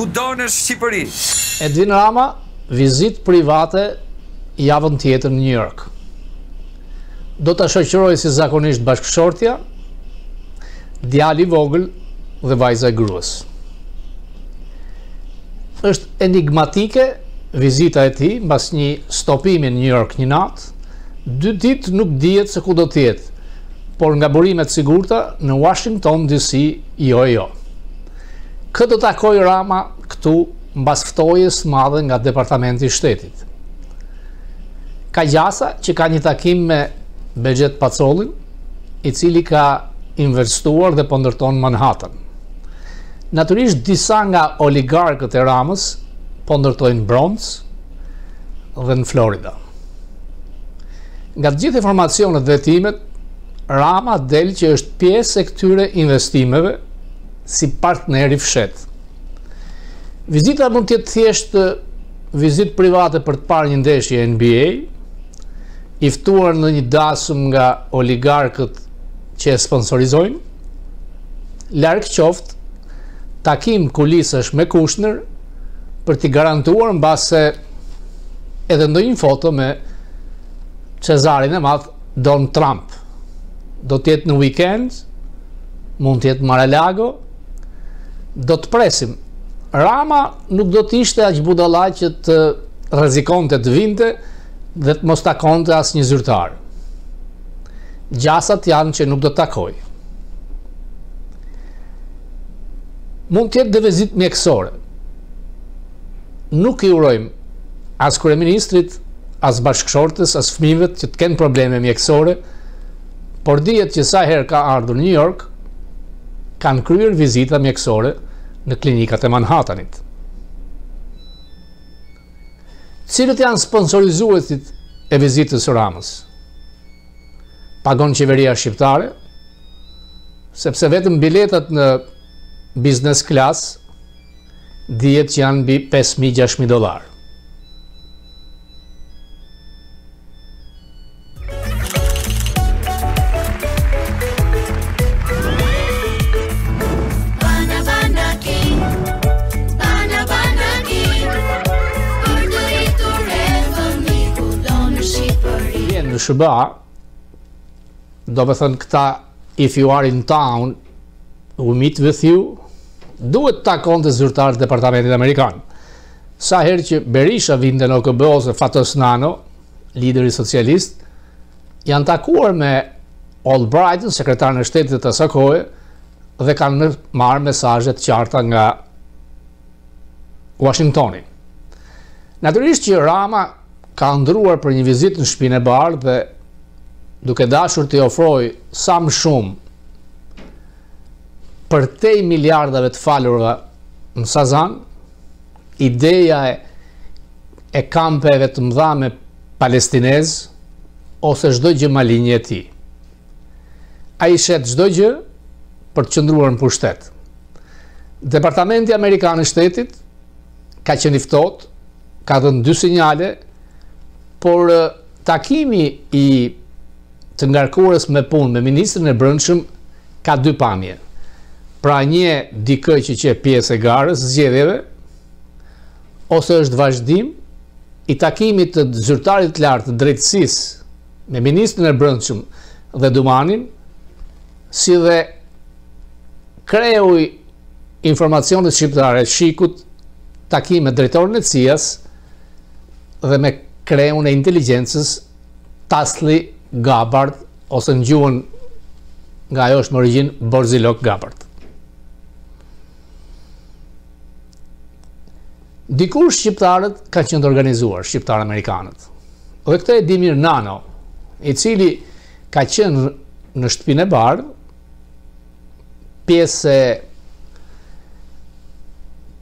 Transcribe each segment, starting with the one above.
kudo në Shqipëri. Edwin Rama, vizit private javën tjetër në New York. Do të shoqëroj si zakonisht bashkëshortja, djali i vogël dhe vajza e gruas. Është enigmatike vizita e tij mbas një stopimi në New York një natë. 2 ditë nuk dihet se ku do të jetë, por nga burimet sigurta në Washington DC jo. Këtë do takoj Rama këtu mbas ftojes madhe nga Departamenti i Shtetit. Ka gjasa që ka një takim me Bexhet Pacollin, i cili ka investuar dhe po ndërton Manhattan. Natyrisht disa nga oligarkët e Ramës po ndërtojnë Bronx dhe në Florida. Nga të gjithë informacionet dhe hetimet, Rama del që është pjesë e këtyre investimeve si partner i fshet. Vizita mund të jetë thjesht vizitë private për të parë një ndeshje NBA, i ftuar në një dasëm nga oligarkët që e sponsorizojnë, larg qoftë takim kulisesh me Kushner për t'i garantuar mbase edhe ndonjë foto me Cezarin e Madh Don Trump. Do të jetë në weekend, mund të jetë Mar-a-Lago, do të presim. Rama nuk do të ishte aq budallaq që të rrezikonte të vinte dhe të mos takonte asnjë zyrtar. Gjasat janë që nuk do të takoj. Mund të jetë dhe vizitë mjekësore. Nuk i urojmë as kryeministrit, as bashkëshortes, as fëmijëve që të kenë probleme mjekësore, por dihet që sa herë ka ardhur në New York, kanë kryer vizita mjekësore në klinikat e Manhattanit. Cilët janë sponsorizuesit e vizitës së Ramës? Pagon qeveria shqiptare, sepse vetëm biletat në business class dihet që janë mbi $5.000-6.000. Në SBA, do me thënë këta, if you are in town, we meet with you, duhet të takon të zyrtarë Departamentit Amerikan. Sa herë që Berisha vinte në OKB ose Fatos Nano, lideri socialist, janë takuar me Albrightin, sekretarën e shtetit të asaj kohe, dhe kanë marrë mesazhe të qarta nga Washingtoni. Natyrisht që Rama ka ndruar për një vizitë në Shtëpinë e Bardhë dhe duke dashur të ofroj sa më shumë për te miliardave të falurve në Sazan, ideja e kampeve të mëdha me palestinez ose çdo gjë malinje e tij. Ai shet çdo gjë për të qëndruar në pushtet. Departamenti Amerikan i Shtetit ka qenë i ftohtë, ka dhënë 2 sinjale, por takimi i të ngarkuarës me punë me ministrin e Brendshëm ka 2 pamje. Pra një dikë që è pjesë e garës, zgjedhjeve, ose është vazhdim i takimit të zyrtarit të lartë të drejtësisë me ministrin e Brendshëm dhe Dumanin, si dhe kreu i informacionit shqiptare shikut takim me drejtorin e CIA-s dhe me kreun e inteligjencës Tasli Gabbard, ose në gjuhën nga ajo është më origjinë Borzilok Gabbard. Dikur shqiptarët kanë qenë të organizuar, shqiptar-amerikanët. Dhe këtë e di mirë Nano, i cili ka qenë në Shtëpinë e Bardhë, pjesë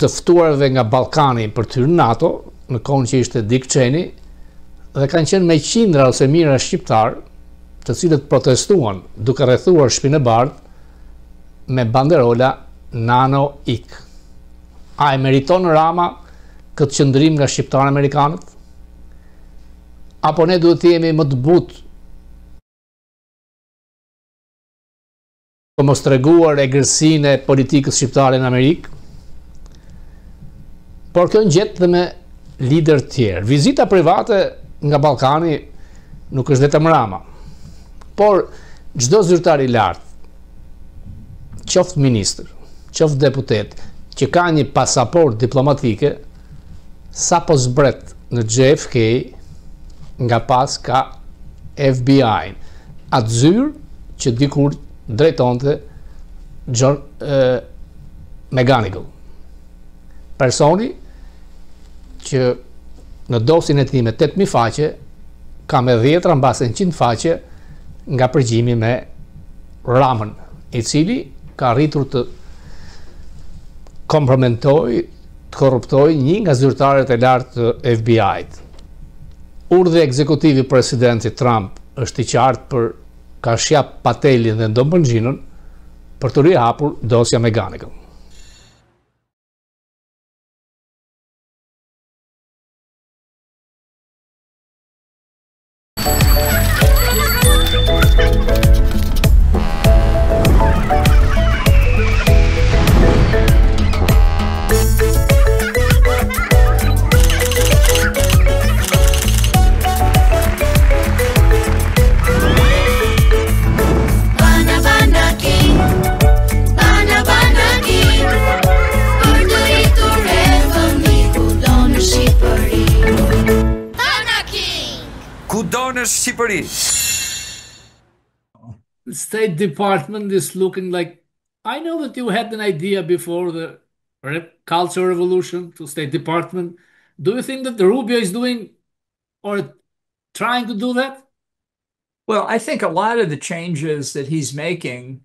të ftuarve nga Ballkani për të hyrë në NATO, në kohën që ishte Dick Cheney, dhe kanë qenë me qindra ose mijëra shqiptar, të cilët protestuan duke rrethuar Shtëpinë e Bardhë me banderola Nano Ik. A e meriton Rama këtë qëndrim nga shqiptarë amerikanët? Apo ne duhet të jemi më të butë për mos treguar egërsinë e politikës shqiptare në Amerikë? Por kjo ngjet dhe me lider tjerë. Vizita private nga Ballkani nuk është vetëm RAMA, por çdo zyrtar i lartë, qoftë ministër, qoftë deputet, që ka një pasaport diplomatike, sa po zbret në JFK, nga pas ka FBI, atë zyrë që dikur drejtonte John McGonigal. Personi që në dosin e tij me 8.000 faqe ka me 10 mbas 100 faqe nga përgjimi me RAMën, i cili ka arritur të kompromitoj, të korruptoj një nga zyrtarët e lartë të FBI-t. Urdhri ekzekutivi presidentit Trump është i qartë për Kashia Patelin dhe Ndombënxhinën për të rihapur dosja McGonigal. SHQIPERI. The State Department is looking like, I know that you had an idea before the Cultural Revolution to State Department. Do you think that the Rubio is doing or trying to do that? Well, I think a lot of the changes that he's making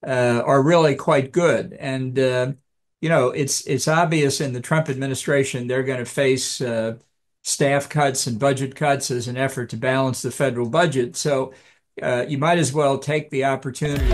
are really quite good. And, you know, it's obvious in the Trump administration they're going to face staff cuts and budget cuts as an effort to balance the federal budget. So you might as well take the opportunity.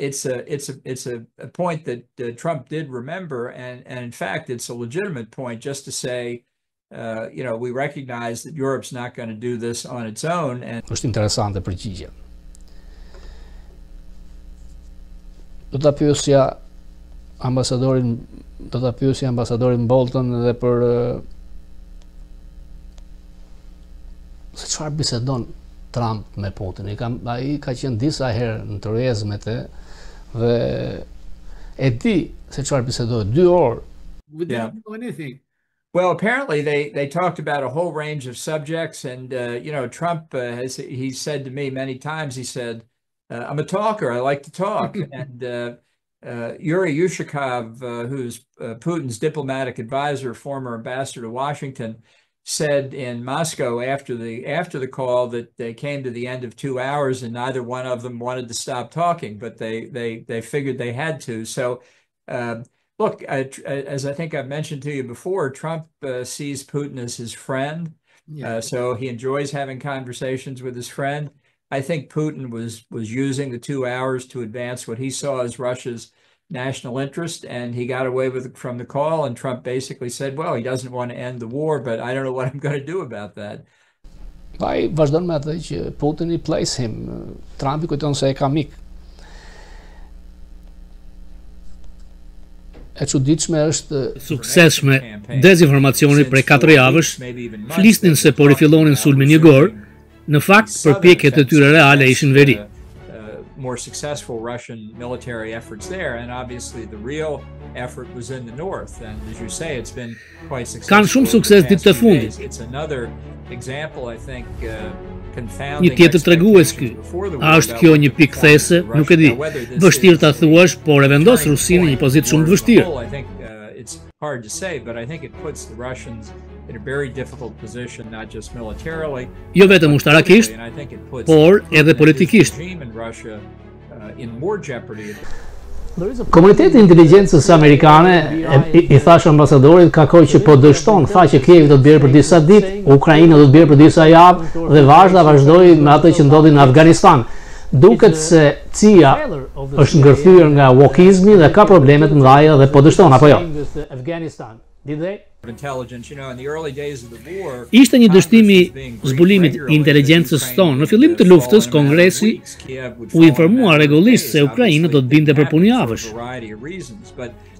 It's a point that Trump did remember, and in fact, it's a legitimate point just to say, you know, we recognize that Europe's not going to do this on its own. And është interesante përgjigje. Do ta pyesja ambasadorin Bolton edhe për se çfarë bisedon Trump me Putin. Ai ka qenë disa herë në të rrezmet dhe e di se çfarë bisedoi 2 orë. We didn't know anything. Well, apparently they talked about a whole range of subjects, and you know, Trump he said to me many times, he said, "I'm a talker. I like to talk." And Yuri Yushakov, who's Putin's diplomatic advisor, former ambassador to Washington, said in Moscow after the call that they came to the end of 2 hours and neither one of them wanted to stop talking, but they figured they had to. So look, as I think I've mentioned to you before, Trump sees Putin as his friend. So he enjoys having conversations with his friend. I think Putin was using the 2 hours to advance what he saw as Russia's national interest, and he got away from the call, and Trump basically said, well, he doesn't want to end the war, but I don't know what I'm going to do about that. Ai vazhdon me atë që Putini plays him. Trumpi kujton se e ka mik. E çuditshme është suksesshme dezinformacioni prej 4 javësh, flisnin se po rifillonin sulmin një gorë, në fakt përpjekjet e tyre reale ishin veri. More successful Russian military efforts there, and obviously the real effort was in the north, and as you say, it's been quite successful. Kanë shumë sukses ditët e fundit. It's another example, I think, confounding. Një tjetër tregues ky. A është kjo një pikë these? Nuk e di. Vështirë ta thuash, por e vendos Rusinë në një pozitë shumë të vështirë. I think it's hard to say, but I think it puts the Russians in a very difficult position, not just militarily. Jo vetëm ushtarakisht, por edhe politikisht. In Russia, in more jeopardy. Komuniteti i inteligjencës amerikane i thash ambasadorit kakoj që po dështon, tha që Kievi do të bjerë për disa ditë, Ukraina do të bjerë për disa javë dhe vazhdoi me atë që ndodhi në Afganistan. Duket se CIA është ngërthyer nga wokizmi dhe ka probleme të mëdha dhe po dështon apo jo. Ishte një dështim i zbulimit i inteligjencës tonë. Në fillim të luftës, Kongresi u informua rregullisht se Ukraina do të binte për punjavësh.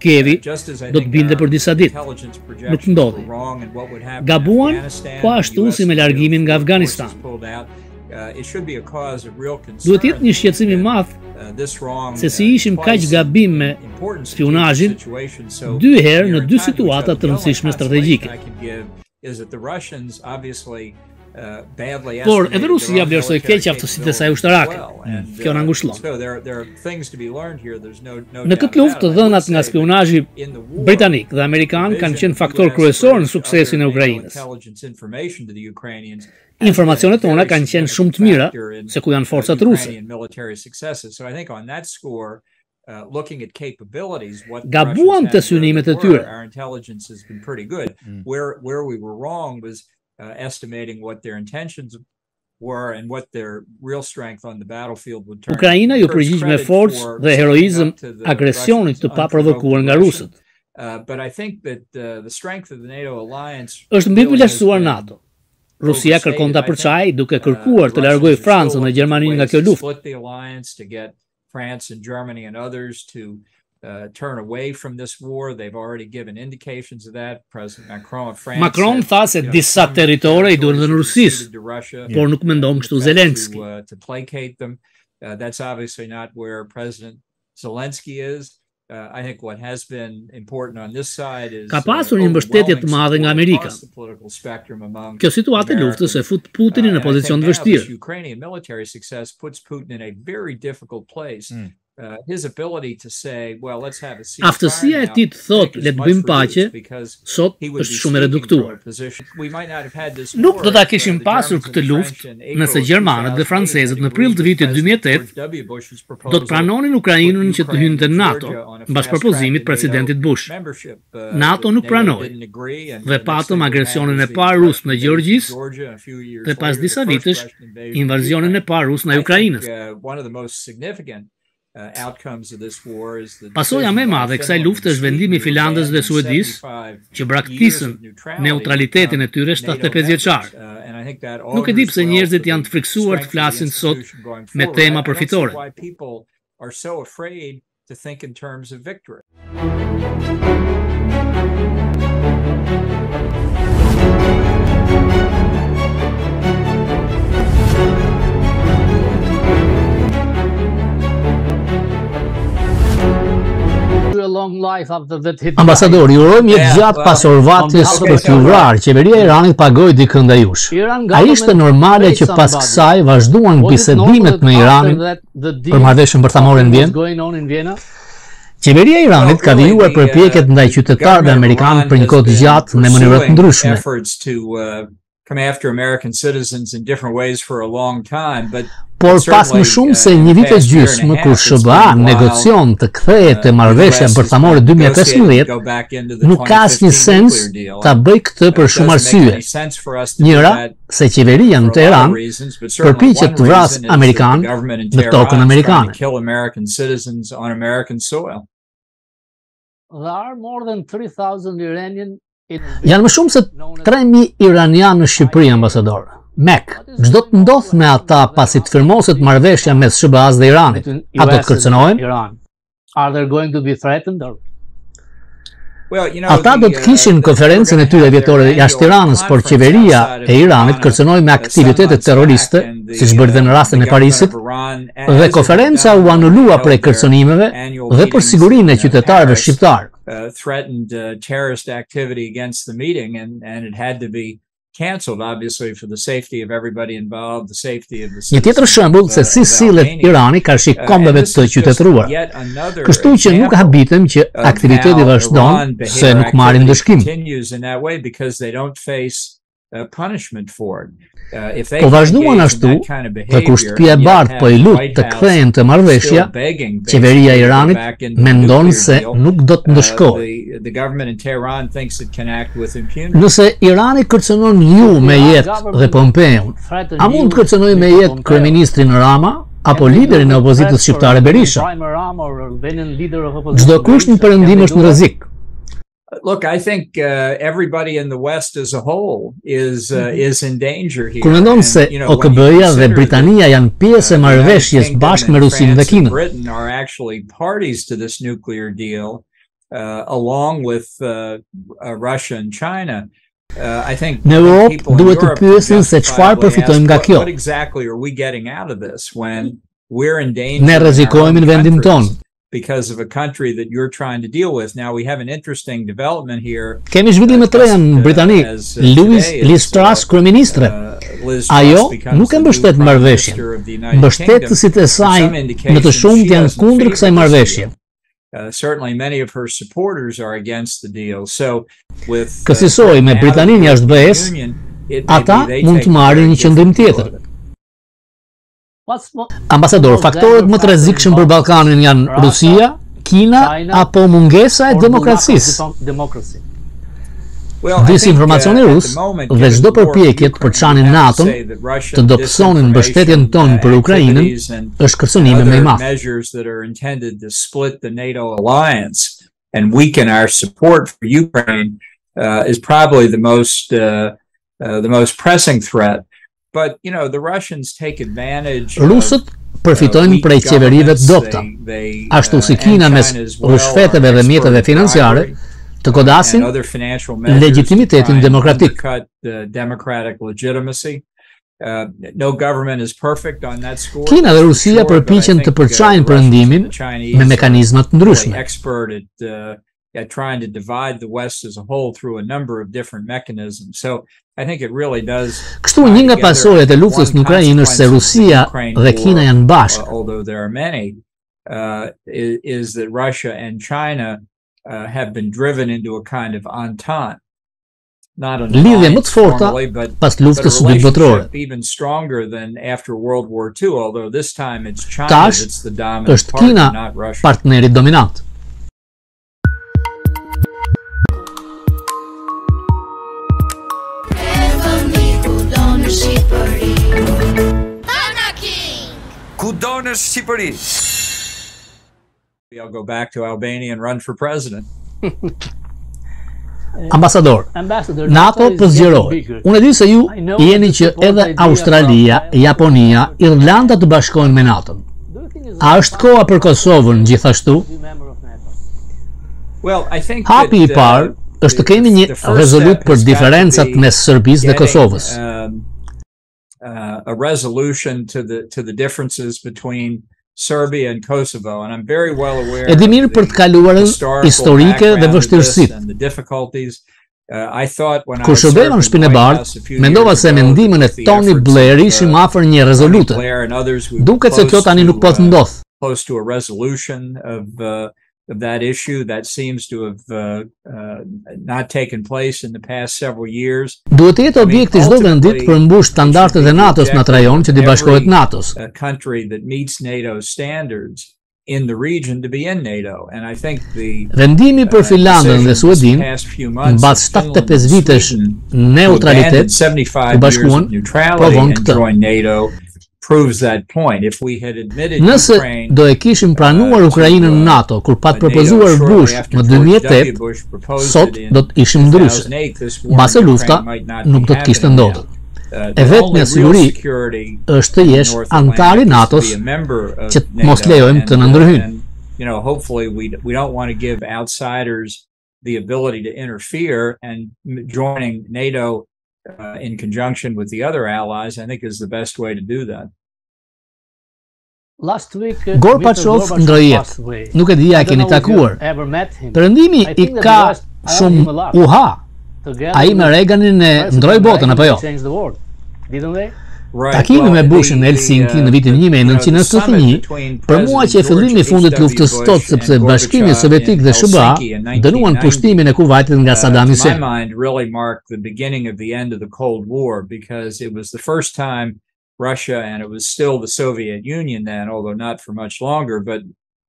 Kievi do të binte për disa ditë. Nuk ndodhi. Gabuan, po ashtu si me largimin nga Afganistan. Duhet jetë një shqetësim i madh se si ishim kaq gabim me spionazhin dy herë në dy situata të rëndësishme strategjike. Por edhe Rusia vlerësoi keq aftësitë e saj ushtarake. Kjo na ngushëllon. Në këtë luftë, dhënat nga spionazhi britanik dhe amerikan kanë qenë faktor kryesor në suksesin e Ukrainës. Informacionet tona kanë qenë shumë të mira se ku janë forcat ruse. Gabuan të synimet e tyre. Estimating what their intentions were and what their real strength on the battlefield would turn. Ukraina ju përgjigj me forcë dhe heroizëm agresionit të paprovokuar nga rusët. But I think that the strength of the NATO alliance është mbi përlehtësuar NATO. Rusia kërkon ta përçajë duke kërkuar të largojë Francën dhe Gjermaninë nga kjo luftë. France and Germany and others to turn away from this war. They've already given indications of that. President Macron of France. Macron tha se disa territore i duhen në Rusisë, por nuk mendon kështu Zelensky. To placate them. That's obviously not where President Zelensky is. I think what has been important on this side is ka pasur një mbështetje të madhe nga Amerika. Kjo situatë e luftës e fut Putinin në pozicion të vështirë. Ukrainian military success puts Putin in a very difficult place. His ability to say, well, let's have a ceasefire. Aftësia e tij të thotë le të bëjmë paqe sot është shumë e reduktuar. Nuk do ta kishim pasur këtë luftë nëse gjermanët dhe francezët në prill të vitit 2008 do të pranonin Ukrainën që të hynte në NATO, mbas propozimit presidentit Bush. NATO nuk pranoi dhe patëm agresionin e parë rus në Gjeorgjisë dhe pas disa vitesh invazionin e parë rus në Ukrainës. Pasoja më e madhe e kësaj lufte është vendimi i Finlandës dhe Suedisë që braktisën neutralitetin e tyre 75 vjeçar. Nuk e di pse njerëzit janë të friksuar të flasin sot me tema përfitore. Ambasador, ju urojmë jetë gjatë pas orvatjes për fevrar, qeveria e Iranit pagoi dikë ndaj jush. A ishte normale që pas kësaj vazhduan bisedimet në Iran për marrëveshjen bërthamore në Vjenë? Qeveria e Iranit ka vijuar përpjekjet ndaj qytetarëve amerikanë për një kohë të gjatë në mënyra të ndryshme. Por pas më shumë se një vit e gjysmë kur SBA negocion të kthehet te marrëveshja bërthamore 2015, nuk ka asnjë sens ta bëj këtë për shumë arsye. Njëra, se qeveria në Teheran përpiqet të vrasë amerikanë në tokën amerikane. Janë më shumë se 3.000 iranianë në Shqipëri, ambasador. Mek, çdo të ndodh me ata pasi të firmoset marrëveshja mes SBA-s dhe Iranit, a do të kërcënohen? Ata do të kishin konferencën e tyre vjetore jashtë Tiranës, por qeveria e Iranit kërcënoi me aktivitete terroriste, siç bëri në rastin e Parisit, dhe konferenca u anulua prej kërcënimeve dhe për sigurinë e qytetarëve shqiptar. Canceled, obviously, for the safety of everybody involved, the safety of the Një tjetër shembull se si sillet Irani karshi kombeve të qytetëruara. Kështu që nuk habitem që aktiviteti vazhdon se nuk marrin ndëshkim. punishment for it. Po vazhduan ashtu dhe kur shtëpia e bardhë po I lut të kthehen te marrëveshja, qeveria e Iranit mendon se nuk do të ndëshkohet. Nëse Irani kërcënon ju me jetë dhe Pompeun, a mund të kërcënojë me jetë kryeministrin Rama apo liderin e opozitës shqiptare Berisha? Çdo kush në perëndim është në rrezik. Look, I think everybody in the West as a whole is in danger here. Kur mendon se OKB-ja dhe Britania janë pjesë e marrëveshjes bashkë me Rusinë dhe Kinën. Britain are actually parties to this nuclear deal along with Russia and China. I think në Europë duhet të pyesin se çfarë përfitojmë nga kjo. What exactly are we getting out of this when we're in danger? Ne rrezikojmë në vendin tonë. Because of a country that you're trying to deal with. Now we have an interesting development here. Kemi zhvillime të reja në Britani. Liz Truss kryeministre. Ajo nuk e mbështet marrëveshjen. Mbështetësit e saj në të shumtë janë kundër kësaj marrëveshje. Certainly many of her supporters are against the deal. So with kësaj me Britaninë jashtë BE-s, ata mund të marrin një qendrim tjetër. Ambasador, faktorët më të rrezikshëm për Ballkanin janë Rusia, Kina apo mungesa e demokracisë? Disinformacioni rus dhe çdo përpjekje të përçanin NATO-n të dobësonin mbështetjen tonë për Ukrainën është kërcënimi më I madh. Measures that are intended to split the NATO alliance and weaken our support for Ukraine is probably the most pressing threat. But you know, the Russians take advantage. Rusët përfitojnë prej qeverive të dobta, ashtu si Kina mes rushfeteve dhe mjeteve financiare të godasin legitimitetin demokratik. Kina dhe Rusia përpiqen të përçajnë perëndimin me mekanizma të ndryshme. Trying to divide the West as a whole through a number of different mechanisms. So I think it really does. Kështu një nga pasojat e luftës në Ukrainë është se Rusia dhe Kina janë bashkë. Although there are many, is that Russia and China have been driven into a kind of entente. Lidhje më të forta pas luftës së dytë botërore. Even stronger than after World War II, although this time it's China that's the dominant partner, not Russia. Partneri dominant. KUSHNER. I'll go back to Albania and run for president. Ambasador, NATO po zgjerohet. Unë e di se ju jeni që edhe Australia, Japonia, Irlanda të bashkohen me NATO-n. A është koha për Kosovën gjithashtu? Hapi I parë është të kemi një rezolut për diferencat mes Serbisë dhe Kosovës. A resolution to the differences between Serbia and Kosovo, and I'm very well aware e di mirë për të kaluarën historike dhe vështirësitë. Kur shërbeva në Shtëpinë e Bardhë, mendova se me ndihmën e Tony Blair ishim afër një rezolute. Duket se kjo tani nuk po të ndodh. Close to a resolution of that issue that seems to have not taken place in the past several years. Duhet të jetë objekti çdo vendit për mbush standardet e NATO-s në atë rajon që të bashkohet NATO-s. A country that meets NATO standards in the region to be in NATO, and I think vendimi për Finlandën dhe Suedin mbas 75 vitesh neutralitet të bashkuan provon këtë. Nëse do e kishim pranuar Ukrainën në NATO kur pat propozuar Bush në 2008, sot do të ishim ndryshe. Mbase lufta nuk do të kishte ndodhur. E vetmja siguri është të jesh antar I NATO-s që mos lejojmë të na ndërhyjnë. Hopefully we don't want to give outsiders the ability to interfere, and joining NATO in conjunction with the other allies, I think is the best way to do that. Gorbachev ndroi jetë. Nuk e di a keni takuar. Perëndimi I ka shumë uha. Ai me Reaganin e ndroi botën apo jo? Takimi me Bushin në Helsinki në vitin 1991 për mua që e fillimi i fundit luftës sot sepse Bashkimi Sovjetik dhe SBA dënuan pushtimin e Kuvajtit nga Saddam Hussein. Really marked the beginning of the end of the Cold War because it was the first time Russia, and it was still the Soviet Union then, although not for much longer, but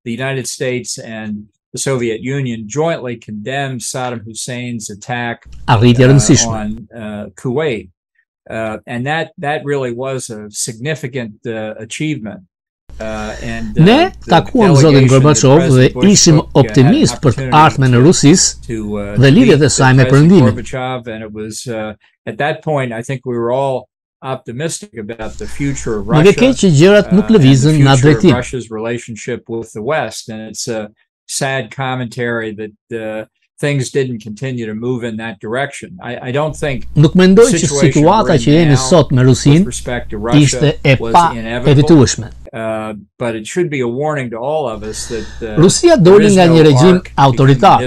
the United States and the Soviet Union jointly condemned Saddam Hussein's attack on Kuwait. And that really was a significant achievement. Ne takuam zotin Gorbachev dhe ishim optimist për të ardhmen e Rusisë dhe lidhjet e saj me Perëndimin. And it was at that point I think we were all optimistic about the future of Russia. Russia's relationship with the West, and it's a sad commentary that things didn't continue to move in that direction. I don't think nuk mendoj që situata që jemi sot me Rusin ishte e pa evitueshme. But it should be a warning to all of us that Rusia doli nga një regjim autoritar.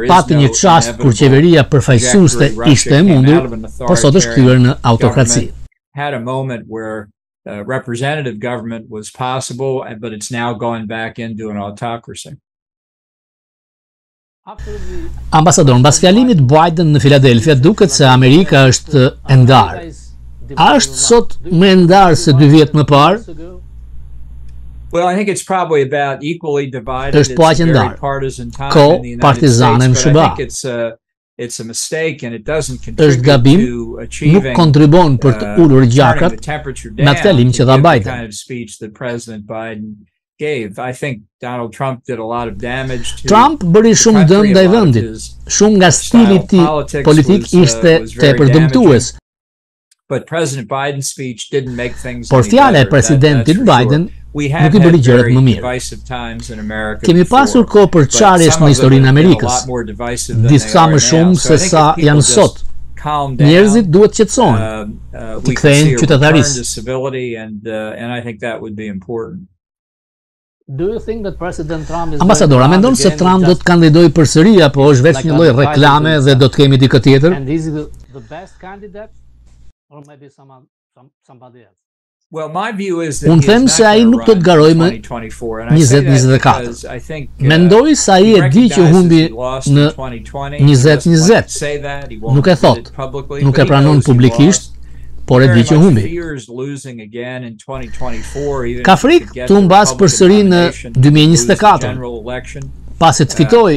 Pati një çast kur qeveria përfaqësuese ishte e mundur, por sot është kthyer në autokraci. Had a moment where representative government was possible, but it's now gone back into an autocracy. Ambasador, mbas fjalimit Biden në Philadelphia, duket se Amerika është e ndarë. A është sot më e ndarë se 2 vjet më parë? Well, I think it's probably about equally divided. Është po aq e ndarë. Ko partizane në SBA. It's a mistake and it doesn't contribute to achieving nuk kontribon për të ulur gjakrat me atë fjalim që dha Biden. Kind of speech that President Biden gave. I think Donald Trump did a lot of damage to Trump bëri shumë dëm ndaj vendit. Shumë nga stili i tij politik ishte tepër dëmtues. But President Biden's speech didn't make things Por fjala e presidentit Biden nuk i bëri gjërat më mirë. Kemi pasur kohë për çarjesh në historinë e Amerikës, disa më shumë se sa janë sot. Njerëzit duhet të qetësohen, të kthehen qytetarisë. Ambasador, a mendon se Trump do të kandidojë përsëri apo është vetëm një lloj reklame dhe do të kemi dikë tjetër? Unë them se ai nuk do të garojë më 2024. Mendoj se ai e di që humbi në 2020. Nuk e thot, nuk e pranon publikisht, por e di që humbi. Ka frikë të humbas përsëri në 2024. Pasi të fitoj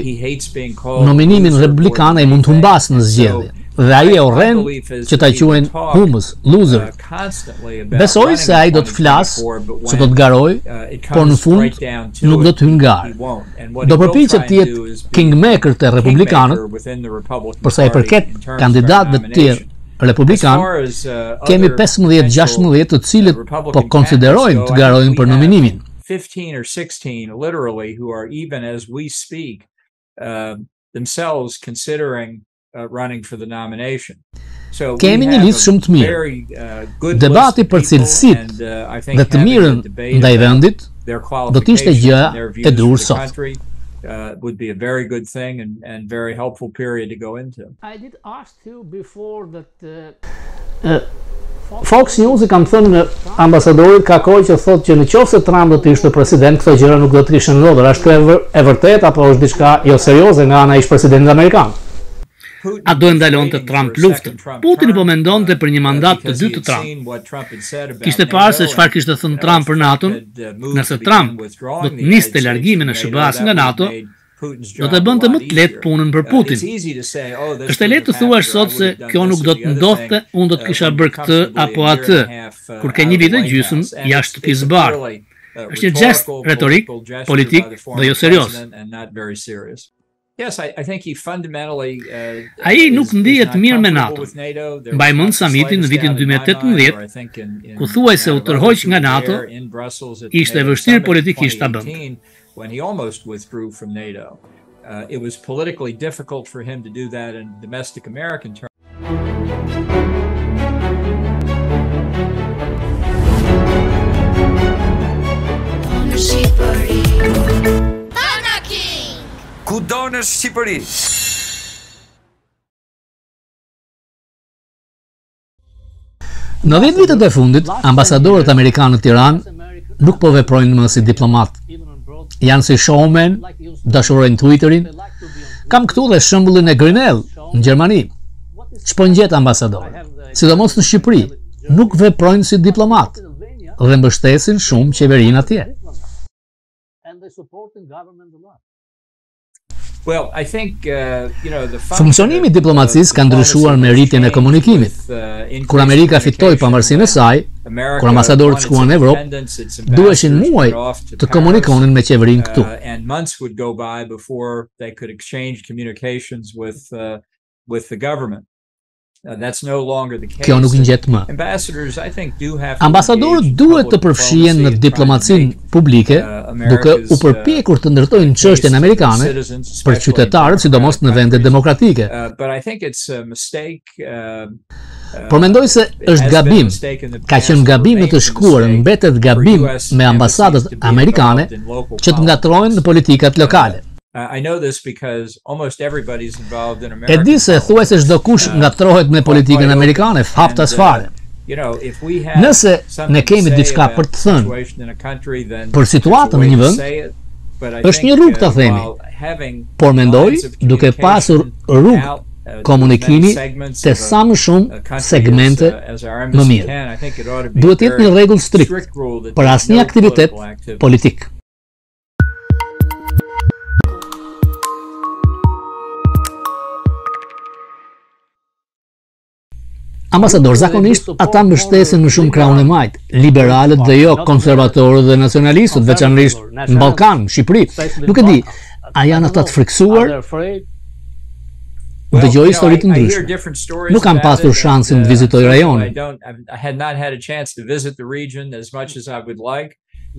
nominimin republikan, ai mund të humbas në zgjedhje. Dhe ai e urren që ta quajnë humës, loser. Besoj se ai do të flasë, që do të garoj, por në fund nuk do të hyjë në garë. Do përpiqet të jetë kingmaker të republikanët, për sa i përket kandidatëve të tjerë republikanë, kemi 15-16 të cilët po konsiderojnë të garojnë për nominimin. 15 or 16 literally who are even as we speak themselves considering running for the nomination. So kemi një listë shumë të mirë. Debati për cilësitë dhe të mirën ndaj vendit do të ishte gjë e durë sot. Would be a very good thing and very helpful period to go into. I did ask you before that Fox News i kam thënë ambasadorit ka kohë që thotë që nëse Trump do të ishte president, këto gjëra nuk do të kishin ndodhur. Është kjo e vërtet apo është diçka jo serioze nga ana e ish-presidentit amerikan? A do ndalonte Trump luftën? Putin po mendonte për një mandat të dytë të Trump. Kishte parë se çfarë kishte thënë Trump për NATO, nëse Trump do të niste largimin e SBA-s nga NATO, do të bënte më të lehtë punën për Putin. Është e lehtë të thuash sot se kjo nuk do të ndodhte, unë do të kisha bërë këtë apo atë, kur ke një vit e gjysmë jashtë të zbarë. Është një gest retorik, politik dhe jo serioz. Yes, I think he fundamentally ai nuk ndihet mirë me NATO. Mbaj mend samitin në vitin 2018, ku thuaj se u tërhoq nga NATO, ishte vështirë politikisht ta bënte. When he almost withdrew from NATO. It was politically difficult for him to do that in domestic American terms. Kudo në Shqipëri. Në 10 vitet e fundit, ambasadorët amerikanë në Tiranë nuk po veprojnë më si diplomat. Janë si showmen, dashurojnë Twitterin. Kam këtu dhe shembullin e Grinell në Gjermani. Ç'po ngjet ambasadorët, sidomos në Shqipëri, nuk veprojnë si diplomat dhe mbështesin shumë qeverinë atje. Funksionimi i diplomacisë ka ndryshuar me rritjen e komunikimit. Kur Amerika fitoi pavarësinë e saj, kur ambasadorët shkuan në Evropë, duheshin muaj të komunikonin me qeverinë këtu. Kjo nuk ngjet më. Ambasadorët duhet të përfshihen në diplomacinë publike, duke u përpjekur të ndërtojnë çështjen amerikane për qytetarët, sidomos në vende demokratike. Por mendoj se është gabim, ka qenë gabim në të shkuar, mbetet gabim me ambasadat amerikane që të ngatrohen në politikat lokale. E di se thuajse çdo kush ngatrohet me politikën amerikane, haptas fare. Nëse ne kemi diçka për të thënë për situatën në një vend, është një rrugë ta themi, por mendoj duke pasur rrugë komunikimi te sa më shumë segmente më mirë. Duhet të jetë një rregull strikt për asnjë aktivitet politik. Ambasador, zakonisht ata mbështesin më shumë krahun e majt, liberalët dhe jo konservatorët dhe nacionalistët, veçanërisht në Ballkan, Shqipëri. Nuk e di, a janë ata të friksuar? Dëgjoj histori të ndryshme. Nuk kam pasur shansin të vizitoj rajonin.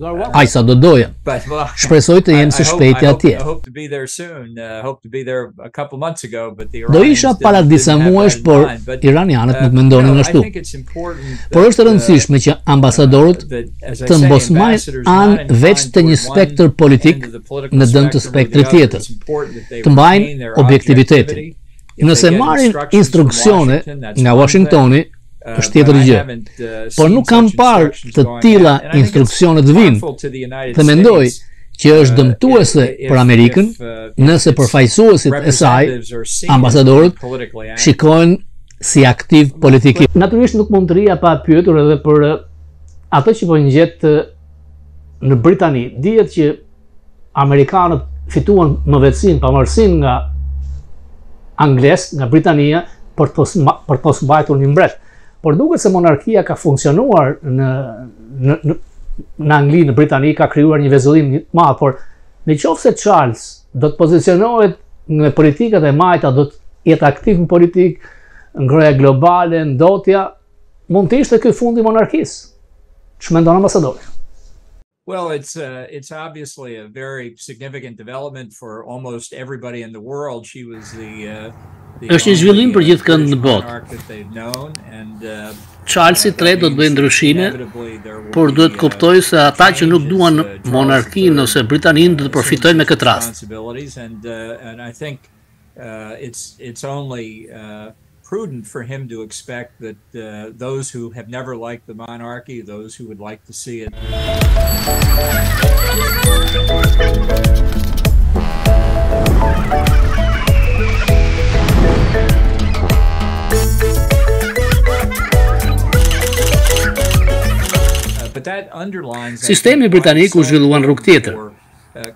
Aq sa do doja. Shpresoj të jem së shpejti atje. Do isha para disa muajsh, por iranianët nuk mendonin ashtu. Por është e rëndësishme që ambasadorët të mbosmajnë anë veç të një spektër politik në dëm të spektrit tjetër, të mbajnë objektivitetin. Nëse marrin instruksione nga Washingtoni, është tjetër gjë. Por nuk kam parë të tilla instruksione të vinë, dhe mendoj që është dëmtuese për Amerikën nëse përfaqësuesit e saj, ambasadorët, shikohen si aktiv politikisht. Natyrisht nuk mund të rria pa pyetur edhe për ato që po ngjet në Britani. Dihet që amerikanët fituan mëvetësinë, pavarësinë nga Angles, nga Britania, për të mos mbajtur një mbret. Por duket se monarkia ka funksionuar në Angli, në Britani, ka krijuar një vezullim të madh, por nëse Charles do të pozicionohet në politikat e majta, do të jetë aktiv në politikë, ngroja globale, ndotja, mund të ishte ky fundi i monarkisë. Ç'mendon ambasadori? Well, it's obviously a very significant development for almost everybody in the world. She was është një zhvillim për gjithëkënd në botë. Charles III do të bëjë ndryshime, por duhet kuptojë se ata që nuk duan monarkinë ose Britaninë do të përfitojnë me këtë rast. And I think it's only prudent for him to expect that those who have never liked the monarchy, those who would like to see it. Sistemi britanik u zhvilluan rrugë tjetër.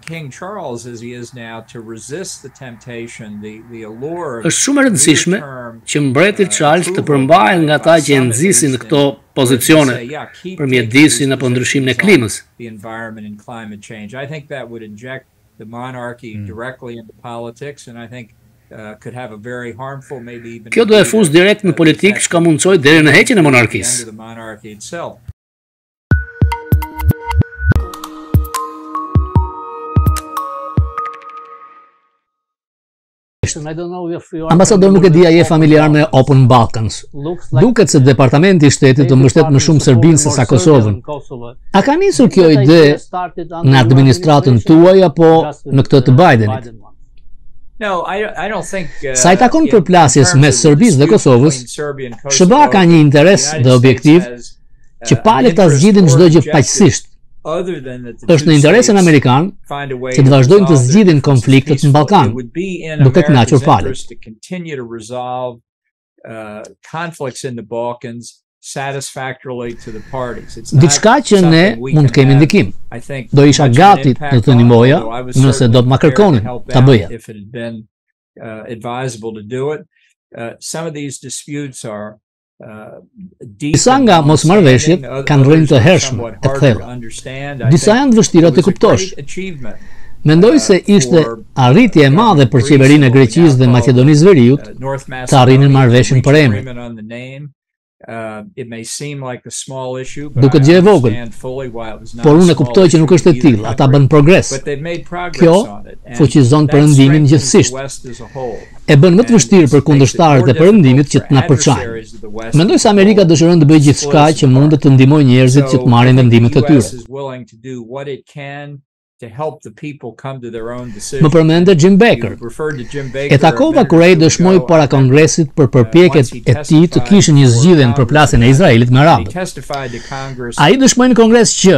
King Charles as he is now to resist the temptation, the allure. Është shumë e rëndësishme që mbreti Charles të përmbahet nga ata që e nxisin këto pozicione për mjedisin apo ndryshimin e klimës. The environment and climate change. I think that would inject the monarchy directly into politics, and I think could have a very harmful, maybe even. Kjo do e fus direkt në politikë, që ka mundësoj deri në heqjen e monarkisë. Ambasador, nuk e di a je familjar me Open Balkans. Duket se departamenti i shtetit të mbështet më shumë Serbinë se sa Kosovën. A ka nisur kjo ide në administratën tuaj apo në këtë të Bidenit? Sa i takon përplasjes mes Serbisë dhe Kosovës, SHQIPERI ka një interes dhe objektiv që palët ta zgjidhin çdo gjë paqësisht. Është në interesin amerikan që të vazhdojnë të zgjidhin konfliktet në Ballkan, duke kënaqur palët. Diçka që ne mund të kemi ndikim. Do isha gati të të ndihmoja nëse do të ma kërkonin ta bëja. Disa nga mosmarrëveshjet kanë rënë të hershme e thella. Disa janë të vështira të kuptosh. Mendoj se ishte arritje e madhe për qeverinë e Greqisë dhe Maqedonisë Veriut të arrinin marrëveshjen për emrin. Duket gjë e vogël, por unë e kuptoj që nuk është e tillë, ata bën progres. Kjo fuqizon perëndimin gjithësisht. E bën më të vështirë për kundërshtarët e perëndimit që të na përçajnë. Mendoj se Amerika dëshiron të bëjë gjithçka që mund të ndihmojë njerëzit që të marrin vendimet e tyre. Më përmende Jim Baker. E takova kur ai dëshmoi para Kongresit për përpjekjet e tij të kishin një zgjidhje në përplasjen e Izraelit me Arabët. Ai dëshmoi në Kongres që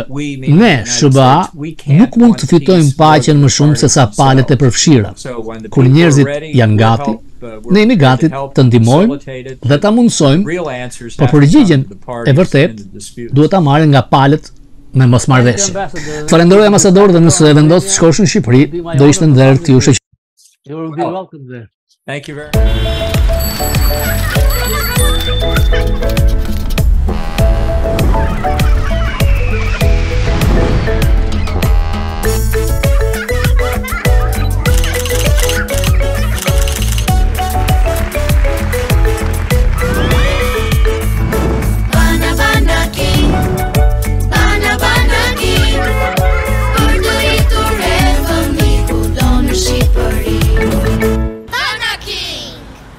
ne, SHQIPERI, nuk mund të fitojmë paqen më shumë se sa palët e përfshira. Kur njerëzit janë gati, ne jemi gati të ndihmojmë dhe ta mundsojmë, por përgjigjen e vërtet duhet ta marrin nga palët me mosmarrëveshje. Falenderoj ambasador dhe nëse vendos të shkosh në Shqipëri, do ishte nder t'ju shoqëroj. You will be welcome there. Thank you very much.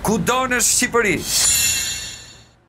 Ku do në Shqipëri?